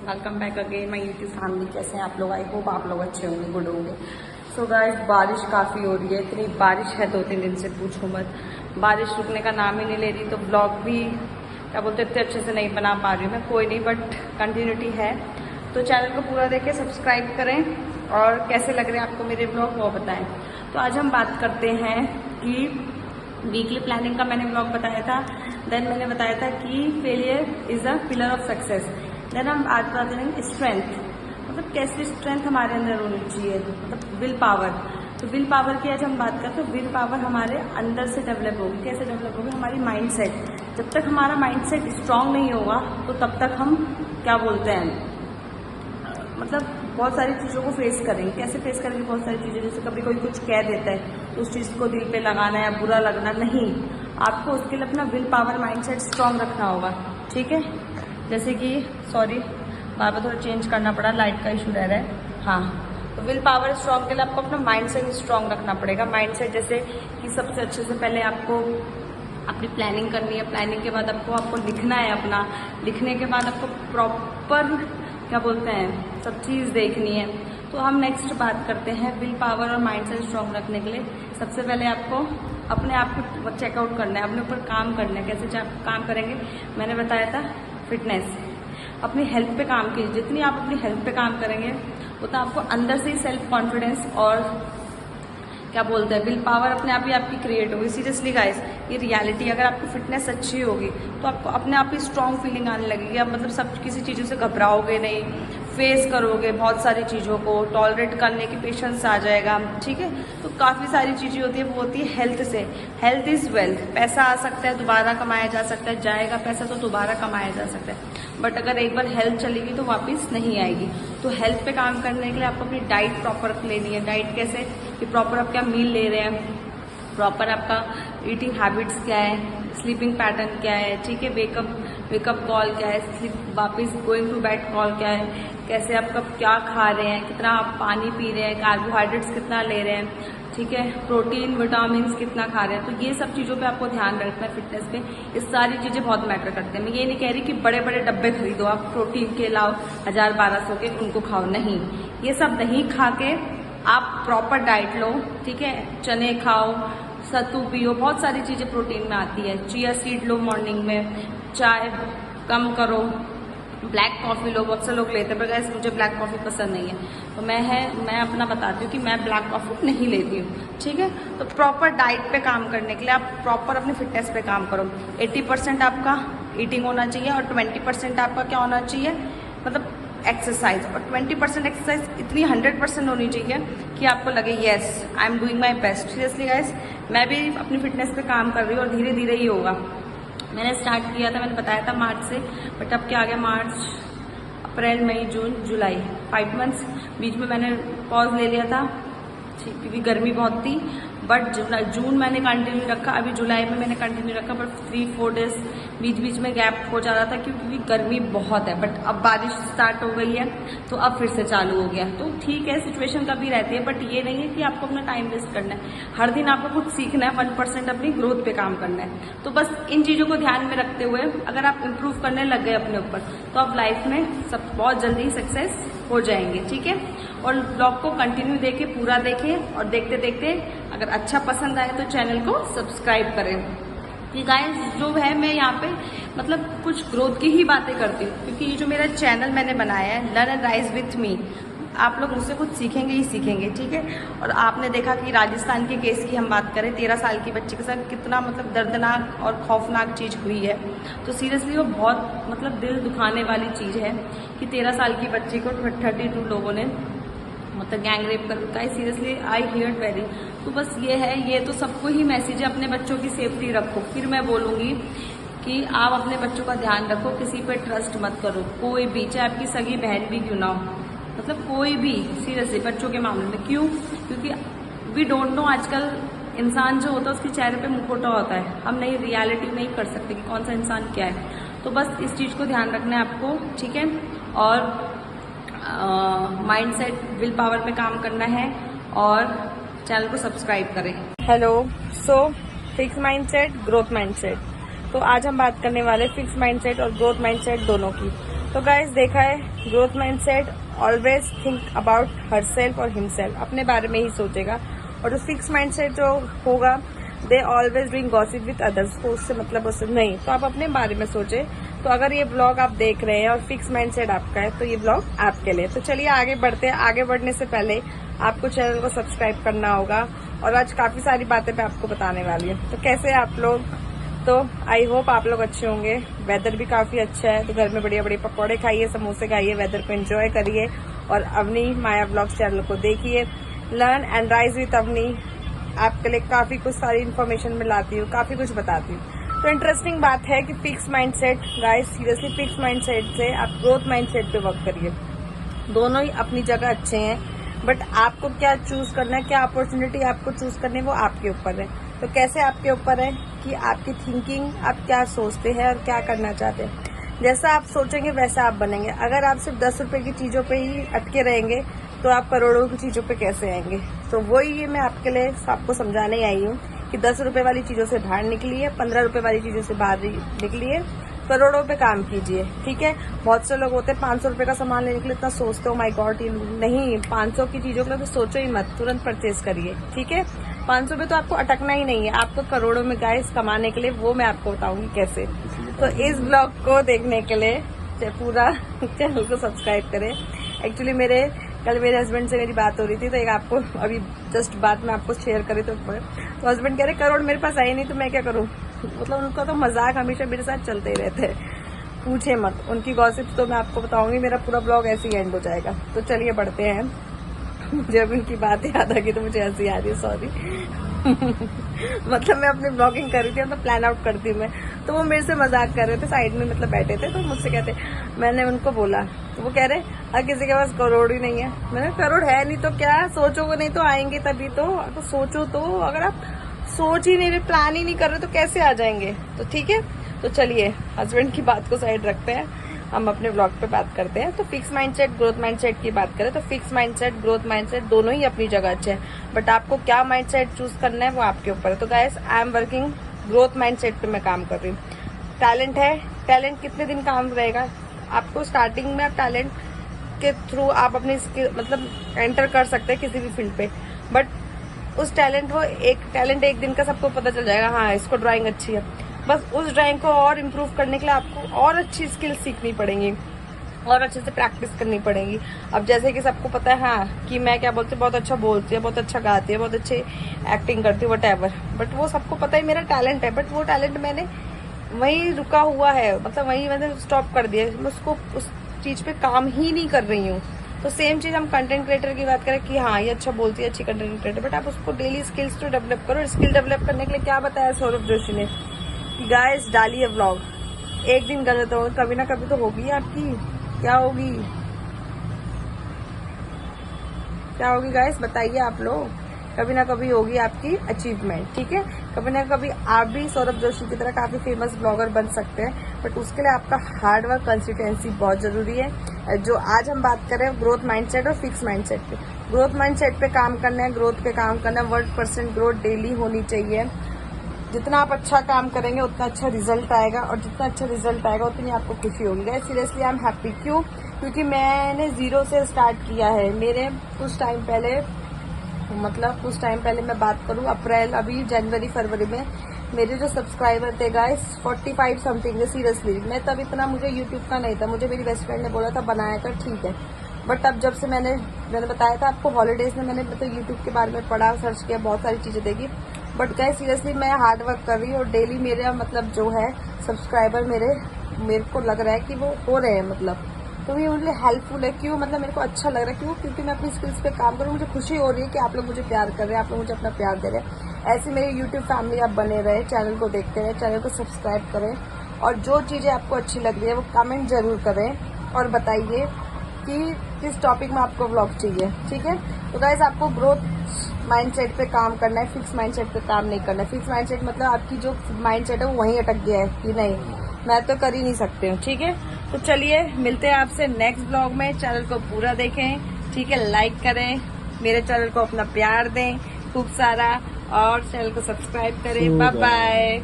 Welcome back again my YouTube family. कैसे हैं आप लोग? आई होप आप लोग अच्छे होंगे, गुड होंगे। सो गाइस, बारिश काफ़ी हो रही है, इतनी बारिश है 2-3 दिन से पूछो मत। बारिश रुकने का नाम ही नहीं ले रही, तो ब्लॉग भी क्या बोलते इतने अच्छे से नहीं बना पा रही हूँ मैं, कोई नहीं, बट कंटिन्यूटी है। तो चैनल को पूरा देखें, सब्सक्राइब करें, और कैसे लग रहे हैं आपको मेरे ब्लॉग वो बताएं। तो आज हम बात करते हैं कि वीकली प्लानिंग का मैंने ब्लॉग बताया था, देन मैंने बताया था कि failure is a pillar of success. Then हम आज बात करेंगे स्ट्रेंथ, मतलब कैसे स्ट्रेंथ हमारे अंदर होनी चाहिए, मतलब विल पावर। तो विल पावर की आज हम बात करते हैं। तो विल पावर हमारे अंदर से डेवलप होगी। कैसे डेवलप होगी? हमारी माइंड सेट। जब तक हमारा माइंड सेट स्ट्रांग नहीं होगा तो तब तक हम क्या बोलते हैं, मतलब बहुत सारी चीज़ों को फेस करेंगे। कैसे फेस करेंगे? बहुत सारी चीज़ें, जैसे कभी कोई कुछ कह देता है तो उस चीज़ को दिल पे लगाना या बुरा लगना नहीं। आपको उसके लिए अपना will power, mind set strong रखना होगा, ठीक है। जैसे कि सॉरी, बार बार थोड़ा चेंज करना पड़ा, लाइट का इशू रह रहा है। हाँ, तो विल पावर स्ट्रांग के लिए आपको अपना माइंड सेट स्ट्रांग रखना पड़ेगा। माइंड सेट जैसे कि सबसे अच्छे से पहले आपको अपनी प्लानिंग करनी है। प्लानिंग के बाद आपको लिखना है अपना। लिखने के बाद आपको प्रॉपर क्या बोलते हैं, सब चीज़ देखनी है। तो हम नेक्स्ट बात करते हैं विल पावर और माइंड सेट स्ट्रांग रखने के लिए। सबसे पहले आपको अपने आप को चेकआउट करना है, अपने ऊपर काम करना है। कैसे काम करेंगे? मैंने बताया था फिटनेस, अपनी हेल्थ पे काम कीजिए। जितनी आप अपनी हेल्थ पे काम करेंगे उतना आपको अंदर से ही सेल्फ कॉन्फिडेंस और क्या बोलते हैं विल पावर अपने आप ही आपकी क्रिएट होगी। सीरियसली गाइस, ये रियलिटी। अगर आपकी फिटनेस अच्छी होगी तो आपको अपने आप ही स्ट्रांग फीलिंग आने लगेगी। आप मतलब सब किसी चीज़ों से घबराओगे नहीं, फेस करोगे बहुत सारी चीज़ों को, टॉलरेट करने की पेशेंस आ जाएगा, ठीक है। तो काफ़ी सारी चीज़ें होती है, वो होती है हेल्थ से। Health is wealth. पैसा आ सकता है, दोबारा कमाया जा सकता है, जाएगा पैसा तो दोबारा कमाया जा सकता है, बट अगर एक बार हेल्थ चलेगी तो वापस नहीं आएगी। तो हेल्थ पे काम करने के लिए आपको अपनी डाइट प्रॉपर लेनी है। डाइट कैसे कि प्रॉपर आप क्या मील ले रहे हैं, प्रॉपर आपका ईटिंग हैबिट्स क्या है, स्लीपिंग पैटर्न क्या है, ठीक है, वेकअप कॉल क्या है, स्लीप वापस गोइंग टू बेड कॉल क्या है, कैसे आप कब क्या खा रहे हैं, कितना आप पानी पी रहे हैं, कार्बोहाइड्रेट्स कितना ले रहे हैं, ठीक है, प्रोटीन विटामिन कितना खा रहे हैं। तो ये सब चीज़ों पे आपको ध्यान रखना है। फिटनेस पे ये सारी चीज़ें बहुत मैटर करती हैं। मैं ये नहीं कह रही कि बड़े बड़े डब्बे खरीदो आप प्रोटीन के, लाओ 1000-1200 के, उनको खाओ, नहीं। ये सब नहीं खा के आप प्रॉपर डाइट लो, ठीक है। चने खाओ, सत्तू पियो, बहुत सारी चीज़ें प्रोटीन में आती है। चिया सीड लो मॉर्निंग में, चाय कम करो, ब्लैक कॉफ़ी लो। बहुत से लोग लेते हैं, पर गाइस मुझे ब्लैक कॉफ़ी पसंद नहीं है। तो मैं अपना बताती हूँ कि मैं ब्लैक कॉफ़ी नहीं लेती हूँ, ठीक है। तो प्रॉपर डाइट पे काम करने के लिए आप प्रॉपर अपनी फिटनेस पे काम करो। 80% आपका ईटिंग होना चाहिए और 20% आपका क्या होना चाहिए, मतलब एक्सरसाइज। और 20% एक्सरसाइज इतनी 100% होनी चाहिए कि आपको लगे yes I am doing my best. Seriously guys, मैं भी अपनी फिटनेस पे काम कर रही हूँ और धीरे धीरे ही होगा। मैंने स्टार्ट किया था, मैंने बताया था मार्च से, बट अब क्या आ गया, मार्च, अप्रैल, मई, जून, जुलाई, 5 मंथ्स। बीच में मैंने पॉज ले लिया था क्योंकि गर्मी बहुत थी, बट जून मैंने कंटिन्यू रखा, अभी जुलाई में मैंने कंटिन्यू रखा, बट 3-4 डेज बीच बीच में गैप हो जा रहा था क्योंकि गर्मी बहुत है। बट अब बारिश स्टार्ट हो गई है तो अब फिर से चालू हो गया। तो ठीक है, सिचुएशन कभी रहती है, बट ये नहीं है कि आपको अपना टाइम वेस्ट करना है। हर दिन आपको कुछ सीखना है, 1% अपनी ग्रोथ पे काम करना है। तो बस इन चीज़ों को ध्यान में रखते हुए अगर आप इम्प्रूव करने लग गए अपने ऊपर, तो आप लाइफ में सब बहुत जल्दी सक्सेस हो जाएंगे, ठीक है। और ब्लॉग को कंटिन्यू देखें, पूरा देखें, और देखते देखते अगर अच्छा पसंद आए तो चैनल को सब्सक्राइब करें। कि गाइस जो है, मैं यहाँ पे मतलब कुछ ग्रोथ की ही बातें करती हूँ, क्योंकि ये जो मेरा चैनल मैंने बनाया है learn and rise with me, आप लोग मुझसे कुछ सीखेंगे ही सीखेंगे, ठीक है। और आपने देखा कि राजस्थान के केस की हम बात करें, 13 साल की बच्ची के साथ कितना मतलब दर्दनाक और खौफनाक चीज़ हुई है। तो सीरियसली वो बहुत मतलब दिल दुखाने वाली चीज़ है कि 13 साल की बच्ची को 32 लोगों ने मतलब गैंग रेप कर रखा है। Seriously I heard very. तो बस ये है, ये तो सबको ही मैसेज है, अपने बच्चों की सेफ्टी रखो। फिर मैं बोलूँगी कि आप अपने बच्चों का ध्यान रखो, किसी पे ट्रस्ट मत करो, कोई भी, चाहे आपकी सगी बहन भी क्यों ना हो, मतलब कोई भी। सीरियसली बच्चों के मामले में क्यों? क्योंकि वी डोंट नो, आजकल इंसान जो होता है उसके चेहरे पे मुखौटा होता है, हम नहीं रियलिटी नहीं कर सकते कि कौन सा इंसान क्या है। तो बस इस चीज़ को ध्यान रखना है आपको, ठीक है। और माइंड सेट, विल पावर पे काम करना है, और चैनल को सब्सक्राइब करें। Hello, so fix mind set, growth mind set. तो आज हम बात करने वाले फिक्स माइंड सेट और ग्रोथ माइंड सेट दोनों की। तो गाइस देखा है, growth mindset always think about herself और हिमसेल्फ, अपने बारे में ही सोचेगा। और जो फिक्स माइंडसेट जो होगा, they always doing gossip with others, तो उससे मतलब उससे नहीं, तो आप अपने बारे में सोचे। तो अगर ये ब्लॉग आप देख रहे हैं और फिक्स माइंडसेट आपका है तो ये ब्लॉग आपके लिए। तो चलिए आगे बढ़ते हैं। आगे बढ़ने से पहले आपको चैनल को सब्सक्राइब करना होगा और आज काफी सारी बातें मैं आपको बताने वाली हूँ। तो कैसे हैं आप लोग? तो आई होप आप लोग अच्छे होंगे। वेदर भी काफी अच्छा है, तो घर में बढ़िया बढ़िया पकौड़े खाइए, समोसे खाइए, वेदर को एंजॉय करिए और अवनी माया ब्लॉग्स चैनल को देखिए। Learn and rise with Avni आपके लिए काफी कुछ सारी इन्फॉर्मेशन में लाती हूँ, काफी कुछ बताती हूँ। तो इंटरेस्टिंग बात है कि fix mindset, guys seriously fix mindset से आप ग्रोथ माइंडसेट पे वर्क करिए। दोनों ही अपनी जगह अच्छे हैं, बट आपको क्या चूज करना है, क्या अपॉर्चुनिटी आपको चूज करनी है, वो आपके ऊपर है। तो कैसे आपके ऊपर है कि आपकी थिंकिंग, आप क्या सोचते हैं और क्या करना चाहते हैं। जैसा आप सोचेंगे वैसा आप बनेंगे। अगर आप सिर्फ 10 रुपए की चीजों पे ही अटके रहेंगे तो आप करोड़ों की चीजों पे कैसे आएंगे। तो वही ये मैं आपके लिए आपको समझाने आई हूँ कि 10 रुपए वाली चीजों से बाहर निकलिए, 15 रुपए वाली चीजों से बाहर निकलिए, करोड़ों पे काम कीजिए। ठीक है, बहुत से लोग होते हैं 500 रुपए का सामान लेने के लिए इतना सोचते हो, माय गॉड। नहीं, 500 की चीजों के लिए तो सोचो ही मत, तुरंत परचेज करिए। ठीक है, 500 पे तो आपको अटकना ही नहीं है, आपको करोड़ों में गाइस कमाने के लिए, वो मैं आपको बताऊंगी कैसे। तो इस ब्लॉग को देखने के लिए पूरा चैनल को सब्सक्राइब करें। एक्चुअली कल मेरे हस्बैंड से मेरी बात हो रही थी, तो एक आपको अभी जस्ट बात में आपको शेयर करी। तो हस्बैंड कह रहे करोड़ मेरे पास आई नहीं तो मैं क्या करूं। मतलब उनका तो मजाक हमेशा मेरे साथ चलते ही रहते हैं, पूछे मत। उनकी गॉसिप तो मैं आपको बताऊंगी, मेरा पूरा ब्लॉग ऐसे ही एंड हो जाएगा। तो चलिए बढ़ते हैं। मुझे अभी उनकी बात याद आ गई तो मुझे हंसी आ रही है, सॉरी। मतलब मैं अपनी ब्लॉगिंग कर रही थी, मतलब प्लान आउट करती हूँ मैं, तो वो मेरे से मजाक कर रहे थे, साइड में मतलब बैठे थे, तो मुझसे कहते, मैंने उनको बोला तो वो कह रहे अगर किसी के पास करोड़ ही नहीं है। मैंने करोड़ है नहीं तो क्या, सोचोगे नहीं तो आएंगे तभी तो सोचो। तो अगर आप सोच ही नहीं रहे, प्लान ही नहीं कर रहे तो कैसे आ जाएंगे। तो ठीक है, तो चलिए हस्बैंड की बात को साइड रखते हैं, हम अपने ब्लॉग पे बात करते हैं। तो फिक्स माइंडसेट, ग्रोथ माइंडसेट की बात करें तो फिक्स माइंडसेट, ग्रोथ माइंडसेट दोनों ही अपनी जगह अच्छे हैं, बट आपको क्या माइंडसेट चूज करना है वो आपके ऊपर है। तो guys I am working growth mindset पे मैं काम कर रही हूँ। टैलेंट है, टैलेंट कितने दिन काम रहेगा आपको। स्टार्टिंग में आप टैलेंट के थ्रू आप अपनी स्किल मतलब एंटर कर सकते हैं किसी भी फील्ड पे, बट उस टैलेंट एक दिन का सबको पता चल जाएगा, हाँ इसको ड्राइंग अच्छी है। बस उस ड्राइंग को और इम्प्रूव करने के लिए आपको और अच्छी स्किल सीखनी पड़ेंगी और अच्छे से प्रैक्टिस करनी पड़ेगी। अब जैसे कि सबको पता है हाँ कि मैं क्या बोलती हूँ, बहुत अच्छा बोलती है, बहुत अच्छा गाती है, बहुत अच्छी एक्टिंग करती है, वटएवर, बट वो सबको पता है मेरा टैलेंट है, बट वो टैलेंट मैंने वहीं रुका हुआ है, मतलब वहीं मैंने स्टॉप कर दिया, मैं उसको उस चीज पे काम ही नहीं कर रही हूँ। तो सेम चीज हम कंटेंट क्रिएटर की बात करें कि हाँ ये अच्छा बोलती है, अच्छी कंटेंट क्रिएटर, बट आप उसको डेली स्किल्स तो डेवलप करो। स्किल डेवलप करने के लिए क्या बताया सौरभ जोशी ने, गाइस डालिए व्लॉग, एक दिन गलत हो कभी ना कभी तो होगी आपकी। क्या होगी गाइस, बताइए आप लोग, कभी ना कभी होगी आपकी अचीवमेंट। ठीक है, कभी ना कभी आप भी सौरभ जोशी की तरह काफी फेमस ब्लॉगर बन सकते हैं, बट उसके लिए आपका हार्ड वर्क, कंसिस्टेंसी बहुत जरूरी है। जो आज हम बात कर रहे हैं ग्रोथ माइंडसेट और फिक्स माइंडसेट पे। ग्रोथ माइंडसेट पे काम करना है, ग्रोथ पे काम करना है, 1% ग्रोथ डेली होनी चाहिए। जितना आप अच्छा काम करेंगे उतना अच्छा रिजल्ट आएगा, और जितना अच्छा रिजल्ट आएगा उतनी आपको खुशी होगी। Guys seriously I am happy, क्यों? क्योंकि मैंने 0 से स्टार्ट किया है। मेरे कुछ टाइम पहले मैं बात करूं, अप्रैल, अभी जनवरी फरवरी में मेरे जो सब्सक्राइबर थे गाइस 45 समथिंग थे। सीरियसली मैं तब इतना, मुझे यूट्यूब का नहीं था, मुझे मेरी बेस्ट फ्रेंड ने बोला था बनाया कर, ठीक है, बट अब जब से मैंने बताया था आपको हॉलीडेज में, मैंने मतलब यूट्यूब के बारे में पढ़ा, सर्च किया, बहुत सारी चीजें देखी, बट गाइस सीरियसली मैं हार्ड वर्क कर रही हूँ और डेली मेरा मतलब जो है सब्सक्राइबर मेरे को लग रहा है कि वो हो रहे हैं, मतलब तो ये मुझे हेल्पफुल है। क्यों? मतलब मेरे को अच्छा लग रहा है, क्यों? क्योंकि मैं अपनी स्किल्स पे काम करूँ, मुझे खुशी हो रही है कि आप लोग मुझे प्यार कर रहे हैं, आप लोग मुझे अपना प्यार दे रहे हैं। ऐसे मेरी यूट्यूब फैमिली आप बने रहे, चैनल को देखते रहे, चैनल को सब्सक्राइब करें, और जो चीजें आपको अच्छी लग रही है वो कमेंट जरूर करें और बताइए कि किस टॉपिक में आपको व्लॉग चाहिए। ठीक है, तो गाइस आपको ग्रोथ माइंडसेट पे काम करना है, फिक्स माइंडसेट पे काम नहीं करना है। फिक्स माइंडसेट मतलब आपकी जो माइंडसेट है वो वहीं अटक गया है कि नहीं मैं तो कर ही नहीं सकती हूँ। ठीक है, तो चलिए मिलते हैं आपसे नेक्स्ट ब्लॉग में। चैनल को पूरा देखें, ठीक है, लाइक करें, मेरे चैनल को अपना प्यार दें खूब सारा, और चैनल को सब्सक्राइब करें। Bye bye.